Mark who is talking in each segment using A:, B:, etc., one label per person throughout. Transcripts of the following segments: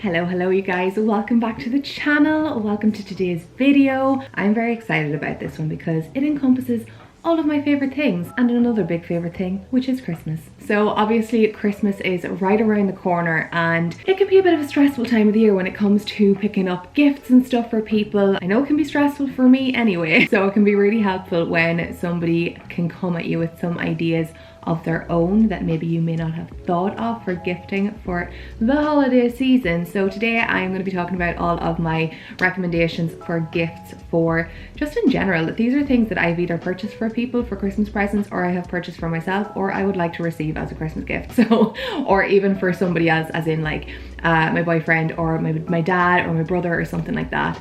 A: Hello you guys, welcome back to the channel. Welcome to today's video. I'm very excited about this one because it encompasses all of my favorite things and another big favorite thing, which is Christmas. So obviously Christmas is right around the corner and it can be a bit of a stressful time of the year when it comes to picking up gifts and stuff for people. I know it can be stressful for me anyway, so it can be really helpful when somebody can come at you with some ideas of their own that maybe you may not have thought of for gifting for the holiday season. So today I'm going to be talking about all of my recommendations for gifts for just in general. These are things that I've either purchased for people for Christmas presents, or I have purchased for myself, or I would like to receive as a Christmas gift. So, or even for somebody else, as in like my boyfriend or my dad or my brother or something like that.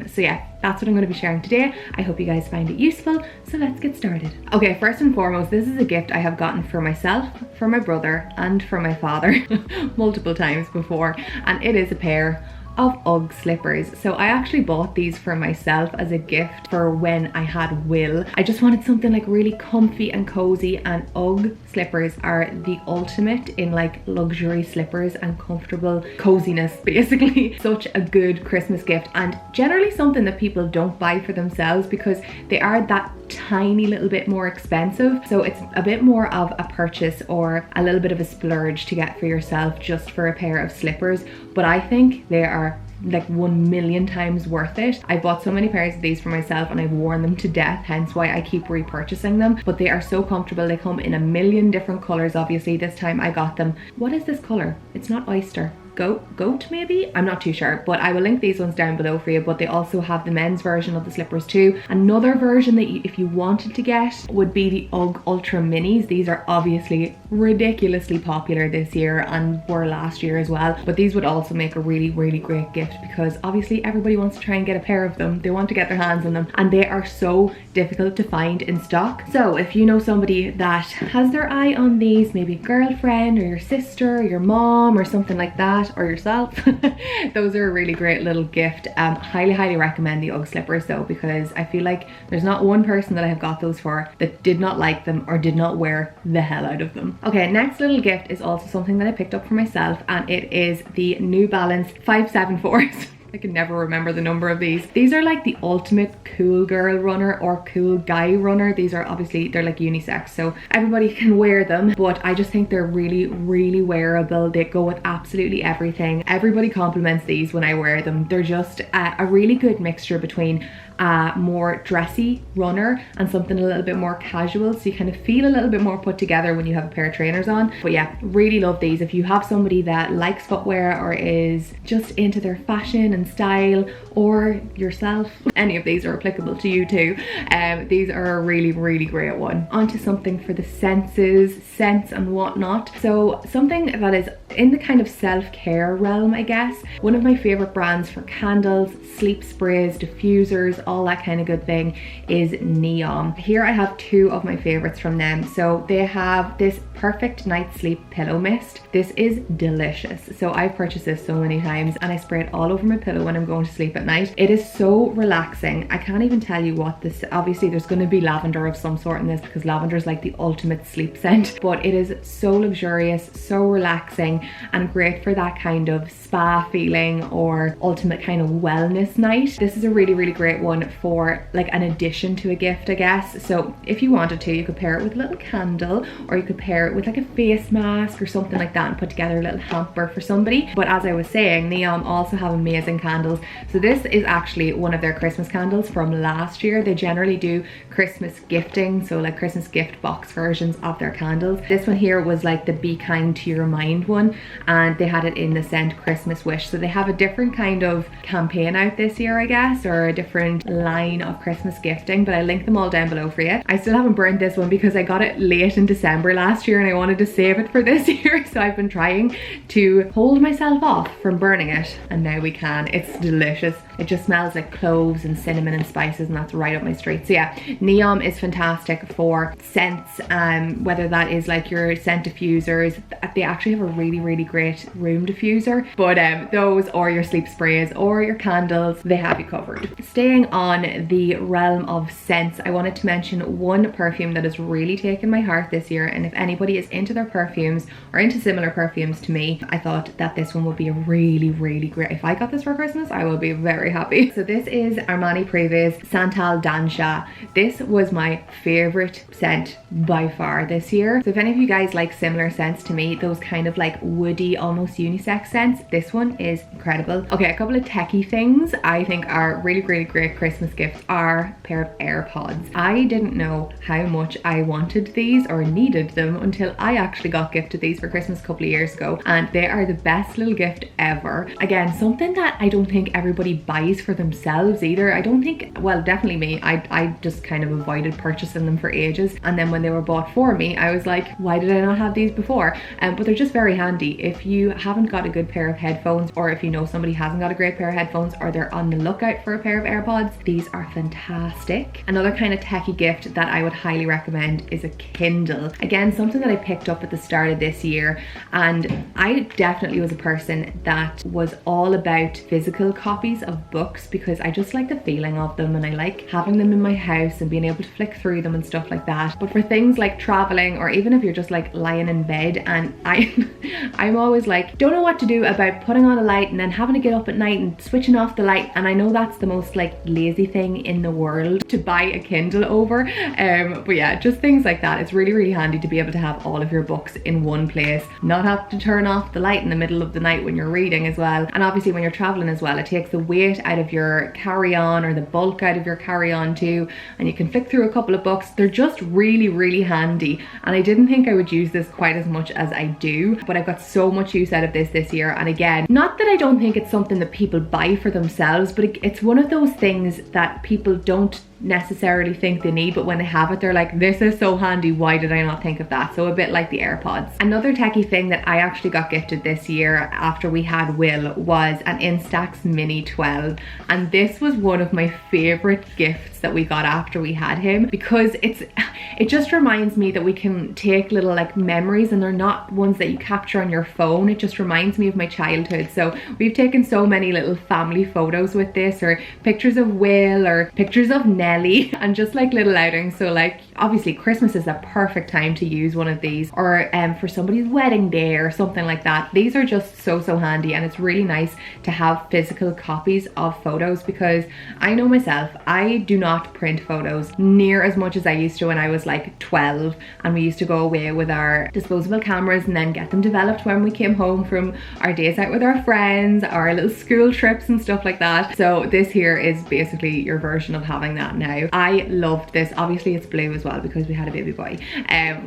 A: So yeah, that's what I'm going to be sharing today. I hope you guys find it useful, so let's get started. Okay, first and foremost, this is a gift I have gotten for myself, for my brother and for my father multiple times before, and it is a pair of UGG slippers. So I actually bought these for myself as a gift for when I had Will. I just wanted something like really comfy and cozy, and UGG slippers are the ultimate in like luxury slippers and comfortable coziness, basically. Such a good Christmas gift, and generally something that people don't buy for themselves because they are that tiny little bit more expensive. So it's a bit more of a purchase or a little bit of a splurge to get for yourself just for a pair of slippers, but I think they are like 1,000,000 times worth it. I bought so many pairs of these for myself and I've worn them to death, hence why I keep repurchasing them. But they are so comfortable. They come in a million different colors. Obviously this time I got them, what is this color? It's not oyster, goat maybe? I'm not too sure, but I will link these ones down below for you. But they also have the men's version of the slippers too. Another version that if you wanted to get would be the UGG Ultra Minis. These are obviously ridiculously popular this year and were last year as well, but these would also make a really great gift because obviously everybody wants to try and get a pair of them. They want to get their hands on them, and they are so difficult to find in stock. So if you know somebody that has their eye on these, maybe a girlfriend or your sister or your mom or something like that, or yourself, those are a really great little gift. Highly recommend the UGG slippers though, because I feel like there's not one person that I have got those for that did not like them or did not wear the hell out of them. Okay, next little gift is also something that I picked up for myself, and it is the New Balance 574s. I can never remember the number of these. These are like the ultimate cool girl runner or cool guy runner. These are obviously, they're like unisex, so everybody can wear them, but I just think they're really wearable. They go with absolutely everything. Everybody compliments these when I wear them. They're just a really good mixture between a more dressy runner and something a little bit more casual, so you kind of feel a little bit more put together when you have a pair of trainers on. But yeah, really love these. If you have somebody that likes footwear or is just into their fashion and style, or yourself, any of these are applicable to you too. These are a really great one. Onto something for the senses, scents and whatnot. So something that is in the kind of self-care realm, I guess. One of my favorite brands for candles, sleep sprays, diffusers, all that kind of good thing is Neon. Here I have two of my favorites from them. So they have this Perfect Night Sleep Pillow Mist. This is delicious. So I've purchased this so many times and I spray it all over my pillow when I'm going to sleep at night. It is so relaxing. I can't even tell you what this, obviously there's going to be lavender of some sort in this because lavender is like the ultimate sleep scent, but it is so luxurious, so relaxing, and great for that kind of spa feeling or ultimate kind of wellness night. This is a really great one for like an addition to a gift, I guess. So if you wanted to, you could pair it with a little candle, or you could pair it with like a face mask or something like that and put together a little hamper for somebody. But as I was saying, Neon also have amazing candles. So this is actually one of their Christmas candles from last year. They generally do Christmas gifting, so like Christmas gift box versions of their candles. This one here was like the Be Kind to Your Mind one, and they had it in the scent Christmas Wish. So they have a different kind of campaign out this year, I guess, or a different line of Christmas gifting, but I link them all down below for you. I still haven't burned this one because I got it late in December last year and I wanted to save it for this year, so I've been trying to hold myself off from burning it, and now we can. It's delicious. It just smells like cloves and cinnamon and spices, and that's right up my street. So yeah, Neom is fantastic for scents, whether that is like your scent diffusers. They actually have a really great room diffuser, but those, or your sleep sprays, or your candles, they have you covered. Staying on the realm of scents, I wanted to mention one perfume that has really taken my heart this year, and if anybody is into their perfumes or into similar perfumes to me, I thought that this one would be a really great. If I got this for Christmas, I will be very happy. So this is Armani Privé's Santal Dansha. This was my favorite scent by far this year. So if any of you guys like similar scents to me, those kind of like woody, almost unisex scents, this one is incredible. Okay, a couple of techie things I think are really great Christmas gifts are a pair of AirPods. I didn't know how much I wanted these or needed them until I actually got gifted these for Christmas a couple of years ago, and they are the best little gift ever. Again, something that I don't think everybody buys for themselves either. I don't think, well, definitely me, I just kind of avoided purchasing them for ages, and then when they were bought for me, I was like, why did I not have these before? But they're just very handy if you haven't got a good pair of headphones, or if you know somebody hasn't got a great pair of headphones, or they're on the lookout for a pair of AirPods. These are fantastic. Another kind of techie gift that I would highly recommend is a Kindle. Again, something that I picked up at the start of this year, and I definitely was a person that was all about physical copies of books because I just like the feeling of them, and I like having them in my house and being able to flick through them and stuff like that. But for things like traveling, or even if you're just like lying in bed, and I'm always like, don't know what to do about putting on a light and then having to get up at night and switching off the light, and I know that's the most like lazy thing in the world to buy a Kindle over, but yeah, just things like that. It's really handy to be able to have all of your books in one place, not have to turn off the light in the middle of the night when you're reading as well. And obviously when you're traveling as well, it takes the weight out of your carry-on, or the bulk out of your carry-on too, and you can flick through a couple of books. They're just really handy, and I didn't think I would use this quite as much as I do, but I've got so much use out of this year. And again, not that I don't think it's something that people buy for themselves, but it's one of those things that people don't necessarily think they need, but when they have it, they're like, this is so handy, why did I not think of that? So a bit like the AirPods. Another techie thing that I actually got gifted this year after we had Will was an Instax Mini 12, and this was one of my favorite gifts that we got after we had him, because it just reminds me that we can take little like memories, and they're not ones that you capture on your phone. It just reminds me of my childhood. So we've taken so many little family photos with this, or pictures of Will, or pictures of Nelly, and just like little outings. So like obviously Christmas is a perfect time to use one of these, or for somebody's wedding day or something like that. These are just so handy, and it's really nice to have physical copies of photos, because I know myself, I do not print photos near as much as I used to when I was like 12, and we used to go away with our disposable cameras and then get them developed when we came home from our days out with our friends, our little school trips and stuff like that. So this here is basically your version of having that now. I loved this. Obviously it's blue as well because we had a baby boy,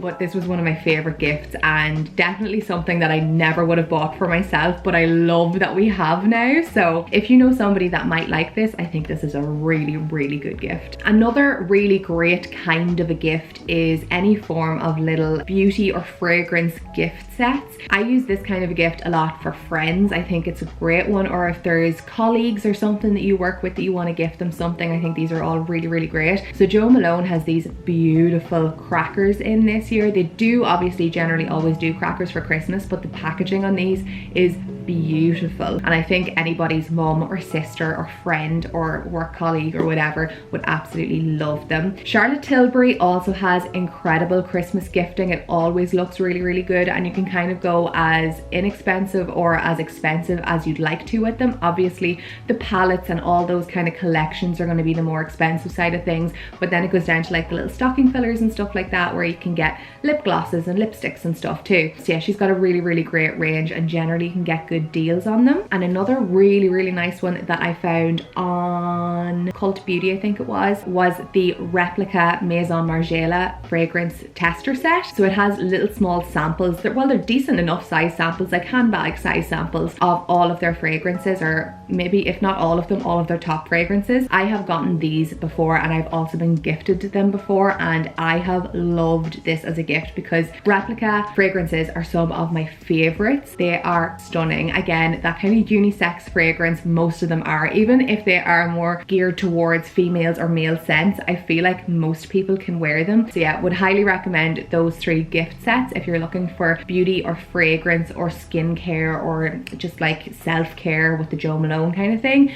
A: but this was one of my favorite gifts, and definitely something that I never would have bought for myself, but I love that we have now. So if you know somebody that might like this, I think this is a really good gift. Another really great kind of a gift is any form of little beauty or fragrance gift sets. I use this kind of a gift a lot for friends. I think it's a great one, or if there's colleagues or something that you work with that you want to gift them something, I think these are all really great. So Jo Malone has these beautiful crackers in this year. They do obviously generally always do crackers for Christmas, but the packaging on these is beautiful, and I think anybody's mom or sister or friend or work colleague or whatever would absolutely love them. Charlotte Tilbury also has incredible Christmas gifting. It always looks really good, and you can kind of go as inexpensive or as expensive as you'd like to with them. Obviously the palettes and all those kind of collections are going to be the more expensive side of things, but then it goes down to like the little stocking fillers and stuff like that, where you can get lip glosses and lipsticks and stuff too. So yeah, she's got a really great range, and generally you can get good deals on them. And another really nice one that I found on Cult Beauty, I think it was the replica Maison Margiela fragrance tester set. So it has little small samples that, well, they're decent enough size samples, like handbag size samples of all of their fragrances, or maybe if not all of them, all of their top fragrances. I have gotten these before, and I've also been gifted them before, and I have loved this as a gift because replica fragrances are some of my favorites. They are stunning. gifting, again, that kind of unisex fragrance, most of them are, even if they are more geared towards females or male scents, I feel like most people can wear them. So yeah, would highly recommend those 3 gift sets if you're looking for beauty or fragrance or skincare or just like self-care with the Jo Malone kind of thing.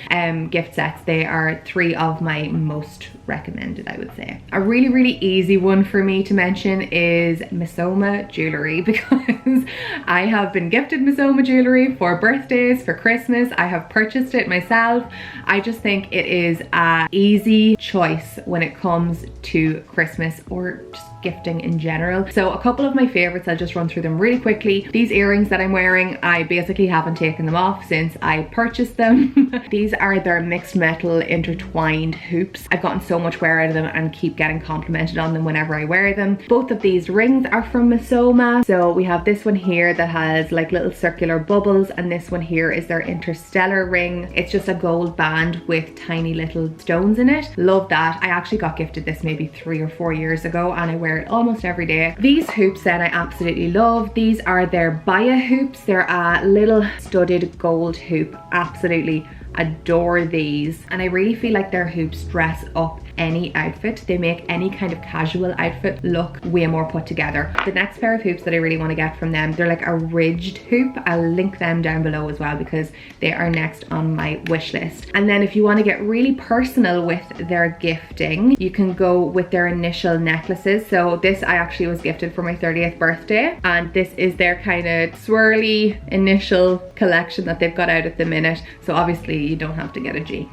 A: Gift sets, they are 3 of my most recommended, I would say. A really easy one for me to mention is Missoma Jewellery, because I have been gifted Missoma Jewellery for birthdays, for Christmas. I have purchased it myself. I just think it is a easy choice when it comes to Christmas or just gifting in general. So a couple of my favorites, I'll just run through them really quickly. These earrings that I'm wearing, I basically haven't taken them off since I purchased them. These are their mixed metal intertwined hoops. I've gotten so much wear out of them and keep getting complimented on them whenever I wear them. Both of these rings are from Missoma. So we have this one here that has like little circular bubbles, and this one here is their interstellar ring. It's just a gold band with tiny little stones in it. Love that. I actually got gifted this maybe 3 or 4 years ago, and I wear it almost every day. These hoops then I absolutely love. These are their Baya hoops. They're a little studded gold hoop. Absolutely adore these, and I really feel like their hoops dress up any outfit. They make any kind of casual outfit look way more put together. The next pair of hoops that I really want to get from them, they're like a ridged hoop. I'll link them down below as well because they are next on my wish list. And then if you want to get really personal with their gifting, you can go with their initial necklaces. So this I actually was gifted for my 30th birthday, and this is their kind of swirly initial collection that they've got out at the minute. So obviously you don't have to get a G.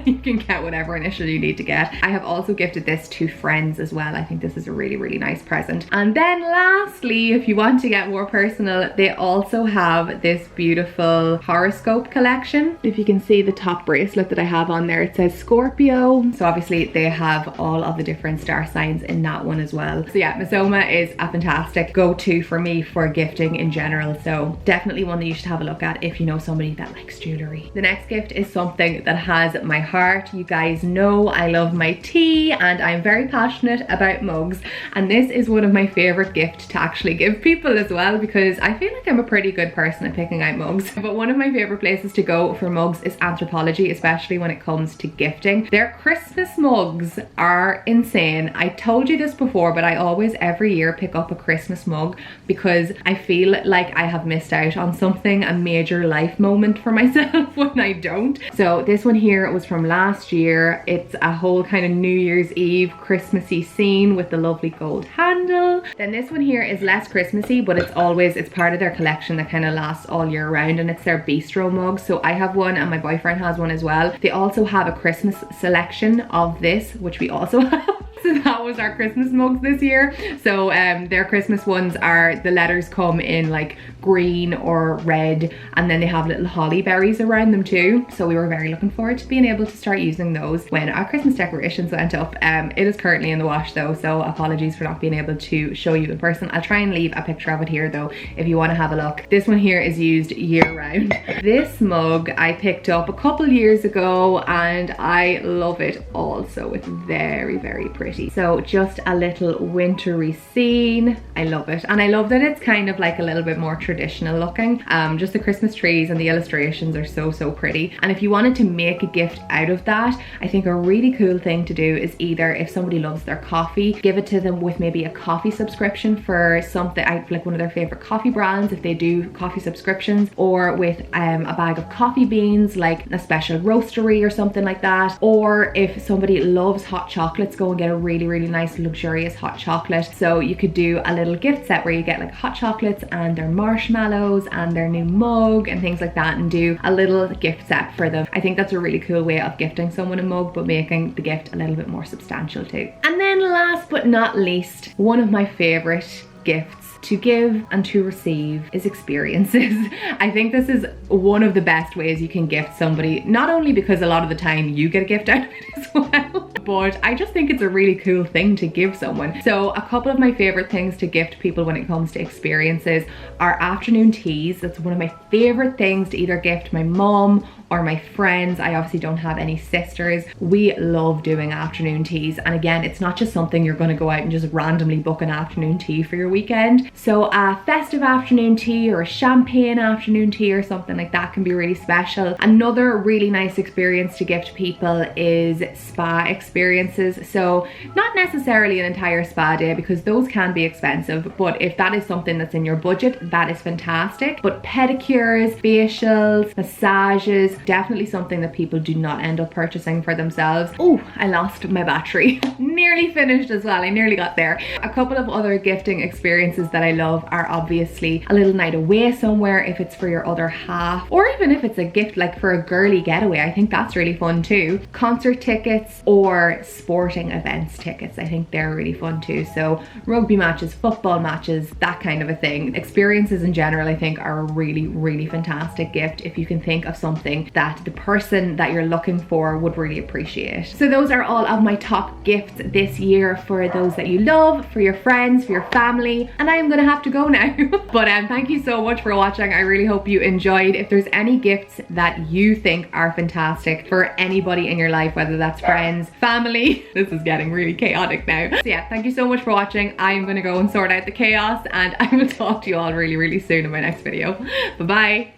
A: You can get whatever initial you need to get. I have also gifted this to friends as well. I think this is a really nice present. And then lastly, if you want to get more personal, they also have this beautiful horoscope collection. If you can see the top bracelet that I have on there, it says Scorpio. So obviously they have all of the different star signs in that one as well. So yeah, Missoma is a fantastic go-to for me for gifting in general. So definitely one that you should have a look at if you know somebody that likes jewellery. The next gift is something that has my heart. You guys know I love my tea and I'm very passionate about mugs, and this is one of my favorite gifts to actually give people as well, because I feel like I'm a pretty good person at picking out mugs. But one of my favorite places to go for mugs is Anthropology, especially when it comes to gifting. Their Christmas mugs are insane. I told you this before, but I always every year pick up a Christmas mug because I feel like I have missed out on something, a major life moment for myself when I don't. So this one here was from last year. It's a whole kind of New Year's Eve Christmassy scene with the lovely gold handle. Then this one here is less Christmassy, but it's part of their collection that kind of lasts all year round, and it's their bistro mug. So I have one and my boyfriend has one as well. They also have a Christmas selection of this, which we also have. So that was our Christmas mugs this year. So their Christmas ones are, the letters come in like green or red, and then they have little holly berries around them too. So we were very looking forward to being able to start using those when our Christmas decorations went up. It is currently in the wash though, so apologies for not being able to show you in person. I'll try and leave a picture of it here though if you want to have a look. This one here is used year round. This mug I picked up a couple years ago and I love it also. It's very pretty. So just a little wintry scene. I love it, and I love that it's kind of like a little bit more traditional looking. Just the Christmas trees and the illustrations are so pretty. And if you wanted to make a gift out of that, I think a really cool thing to do is either, if somebody loves their coffee, give it to them with maybe a coffee subscription for something like one of their favorite coffee brands if they do coffee subscriptions, or with a bag of coffee beans, like a special roastery or something like that. Or if somebody loves hot chocolates, go and get a really nice luxurious hot chocolate. So you could do a little gift set where you get like hot chocolates and their marshmallows and their new mug and things like that, and do a little gift set for them. I think that's a really cool way of gifting someone a mug, but making the gift a little bit more substantial too. And then last but not least, one of my favorite gifts to give and to receive is experiences. I think this is one of the best ways you can gift somebody, not only because a lot of the time you get a gift out of it as well, but I just think it's a really cool thing to give someone. So a couple of my favorite things to gift people when it comes to experiences are afternoon teas. That's one of my favorite things to either gift my mom or my friends. I obviously don't have any sisters. We love doing afternoon teas, and again, it's not just something you're going to go out and just randomly book an afternoon tea for your weekend. So a festive afternoon tea or a champagne afternoon tea or something like that can be really special. Another really nice experience to gift people is spa experiences. So not necessarily an entire spa day, because those can be expensive, but if that is something that's in your budget, that is fantastic. But pedicures, facials, massages, definitely something that people do not end up purchasing for themselves. Oh, I lost my battery. Nearly finished as well, I nearly got there. A couple of other gifting experiences that I love are obviously a little night away somewhere, if it's for your other half, or even if it's a gift like for a girly getaway. I think that's really fun too. Concert tickets or sporting events tickets, I think they're really fun too. So rugby matches, football matches, that kind of a thing. Experiences in general, I think, are a really, really fantastic gift if you can think of something that the person that you're looking for would really appreciate. So those are all of my top gifts this year for those that you love, for your friends, for your family, and I am gonna have to go now. But thank you so much for watching. I really hope you enjoyed. If there's any gifts that you think are fantastic for anybody in your life, whether that's friends, family, this is getting really chaotic now. So yeah, thank you so much for watching. I'm gonna go and sort out the chaos, and I will talk to you all really, really soon in my next video. Bye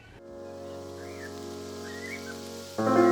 A: bye.